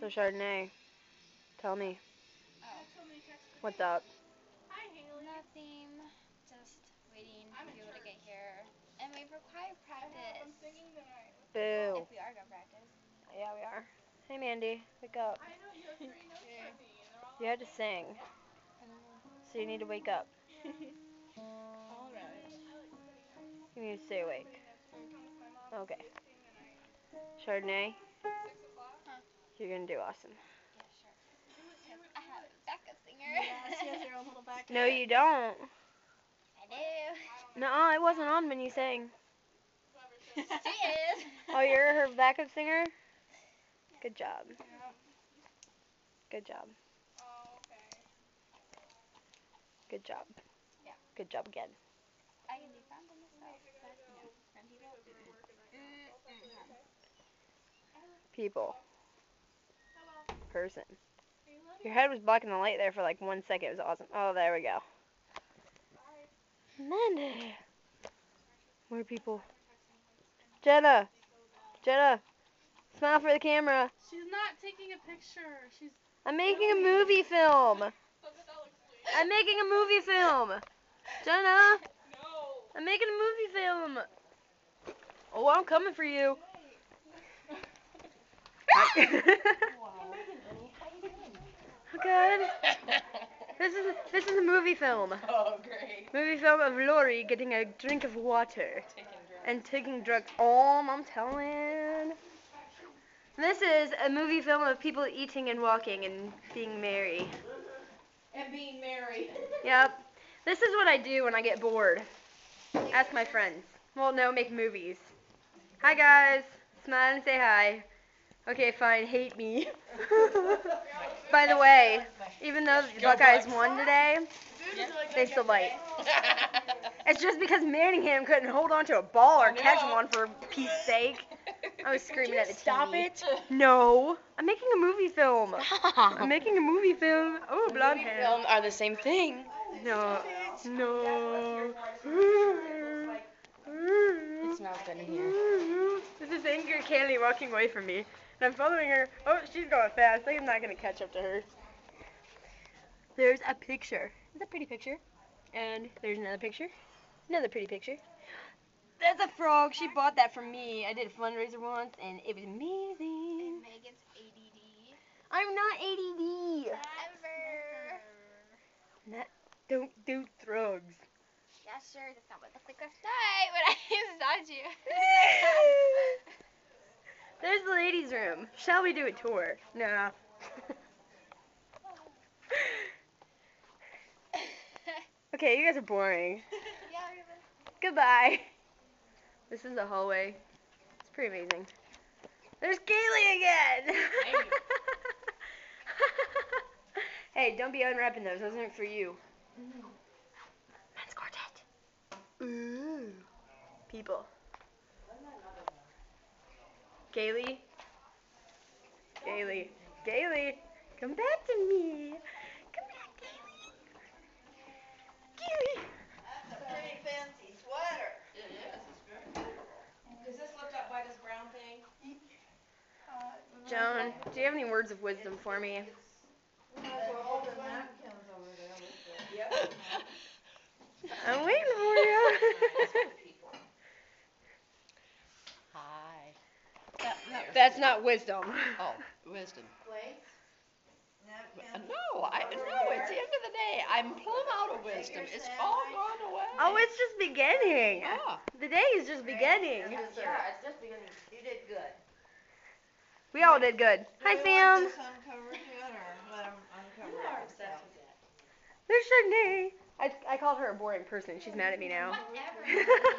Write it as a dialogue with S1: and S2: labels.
S1: So Chardonnay, tell me.
S2: Oh.
S1: What's up?
S2: Nothing. Just waiting for people to get here. And wait for choir practice.
S1: Boo.
S2: If we are going to practice.
S1: Yeah, we are. Hey, Mandy, wake up. You had to sing, so you need to wake up.
S2: Alright.
S1: You need to stay awake.
S2: Okay.
S1: Okay. Chardonnay,
S2: Huh?
S1: you're gonna do awesome.
S2: Yeah, sure. I have a backup singer.
S3: Yeah, she has her own little backup.
S1: No, you don't.
S2: I do.
S1: No, it wasn't on when you sang.
S2: She is.
S1: Oh, you're her backup singer? Good job. Good job. Good job.
S2: Yeah.
S1: Good job again.
S2: I can do fun by myself, but when people.
S1: People. Person. Your head was blocking the light there for like 1 second. It was awesome. Oh, there we go. Mandy. More people. Jenna. Jenna. Smile for the camera.
S3: She's not taking a picture.
S1: I'm making a movie film. I'm making a movie film. Jenna. I'm making a movie film. Oh, I'm coming for you. Good. This is a movie film.
S3: Oh, great.
S1: Movie film of Lori getting a drink of water and taking drugs. Oh, I'm telling. This is a movie film of people eating and walking and being merry.
S3: And being married.
S1: Yep. This is what I do when I get bored. Ask my friends. Well, no, make movies. Hi, guys. Smile and say hi. Okay, fine. Hate me. By the way, even though the Buckeyes won today, they still bite. It's just because Manningham couldn't hold on to a ball or catch one for Pete's sake. I was screaming at the TV.
S3: Stop it.
S1: No. I'm making a movie film. I'm making a movie film. Oh, blonde hair.
S3: Film are the same thing.
S1: No. No.
S3: It smells good in here.
S1: This is angry Kaylee walking away from me. And I'm following her. Oh, she's going fast. I'm not going to catch up to her. There's a picture. It's a pretty picture. And there's another picture. Another pretty picture. That's a frog. She bought that from me. I did a fundraiser once, and it was amazing.
S2: And Megan's ADD.
S1: I'm not ADD.
S2: Ever.
S1: Not, don't do drugs.
S2: Yeah, sure. That's not what the flick last night when I saw you.
S1: There's the ladies' room. Shall we do a tour? No. Okay, you guys are boring.
S2: Yeah, really.
S1: Goodbye. This is the hallway. It's pretty amazing. There's Kaylee again. Hey, don't be unwrapping those. Those aren't for you. Men's quartet. Ooh. People. Kaylee. Kaylee. Kaylee. Come back to me. Come back, Kaylee. Kaylee.
S4: That's a pretty fancy sweater. It is. It's very beautiful. Does this lift up by this brown thing?
S1: Joan, do you have any words of wisdom for me?
S4: Yep.
S1: I'm waiting for you.
S3: Hi.
S1: That's not wisdom.
S3: Oh, wisdom.
S4: Plates? Napkins?
S3: No, it's the end of the day. I'm plumb out of wisdom. It's all gone away.
S1: Oh, it's just beginning.
S3: Ah.
S1: The day is just beginning.
S4: Yeah, it's just beginning. You did good.
S1: We all did good. Hi,
S4: Do we
S1: Sam.
S4: want this uncovered yet, or let him uncover it himself?
S1: There's Chardonnay. I called her a boring person. She's mad at me now.
S2: Whatever.